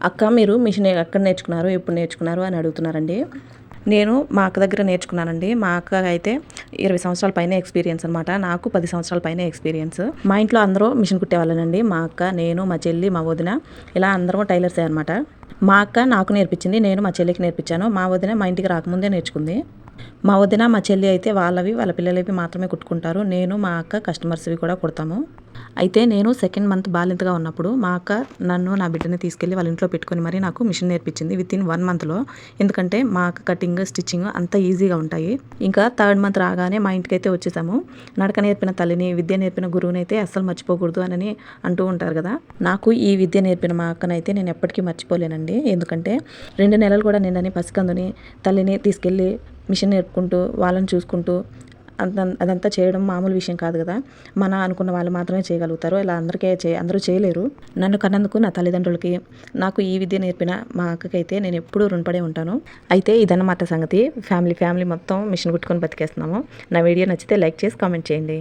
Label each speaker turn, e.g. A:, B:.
A: అక్క మీరు మిషన్ ఎక్కడ నేర్చుకున్నారు, ఎప్పుడు నేర్చుకున్నారు అని అడుగుతున్నారండి. నేను మా అక్క దగ్గర నేర్చుకున్నానండి. మా అక్క అయితే 20 సంవత్సరాల పైనే ఎక్స్పీరియన్స్ అనమాట. నాకు 10 సంవత్సరాల పైనే ఎక్స్పీరియన్స్. మా ఇంట్లో అందరూ మిషన్ కుట్టేవాళ్ళనండి. మా అక్క, నేను, మా చెల్లి, మా వదిన ఇలా అందరం టైలర్సే అనమాట. మా అక్క నాకు నేర్పించింది, నేను మా చెల్లికి నేర్పించాను. మా వదిన మా ఇంటికి రాకముందే నేర్చుకుంది. మా వదిన మా చెల్లి అయితే వాళ్ళ పిల్లలవి మాత్రమే కుట్టుకుంటారు. నేను మా అక్క కస్టమర్స్వి కూడా కుడతాము. అయితే నేను సెకండ్ మంత్ బాలింతగా ఉన్నప్పుడు మా అక్క నన్ను నా బిడ్డని తీసుకెళ్ళి వాళ్ళ ఇంట్లో పెట్టుకొని మరీ నాకు మిషన్ నేర్పించింది వితిన్ 1 మంత్లో. ఎందుకంటే మా అక్క కటింగ్ స్టిచ్చింగ్ అంత ఈజీగా ఉంటాయి. ఇంకా థర్డ్ మంత్ రాగానే మా ఇంటికైతే వచ్చేసాము. నడక నేర్పిన తల్లిని, విద్య నేర్పిన గురువుని అయితే అస్సలు మర్చిపోకూడదు అని అంటూ ఉంటారు కదా. నాకు ఈ విద్య నేర్పిన మా అక్కనైతే నేను ఎప్పటికీ మర్చిపోలేనండి. ఎందుకంటే 2 నెలలు కూడా నిండని పసికందుని తల్లిని తీసుకెళ్ళి మిషన్ నేర్పుకుంటూ వాళ్ళని చూసుకుంటూ అదంతా చేయడం మామూలు విషయం కాదు కదా. మన అనుకున్న వాళ్ళు మాత్రమే చేయగలుగుతారు. ఇలా అందరూ చేయలేరు. నన్ను కన్నందుకు నా తల్లిదండ్రులకి, నాకు ఈ విద్య నేర్పిన మా అక్కకైతే నేను ఎప్పుడూ రుణపడే ఉంటాను. అయితే ఇదన్నమాట సంగతి. ఫ్యామిలీ మొత్తం మిషన్ కుట్టుకొని బతికేస్తున్నాము. నా వీడియో నచ్చితే లైక్ చేసి కామెంట్ చేయండి.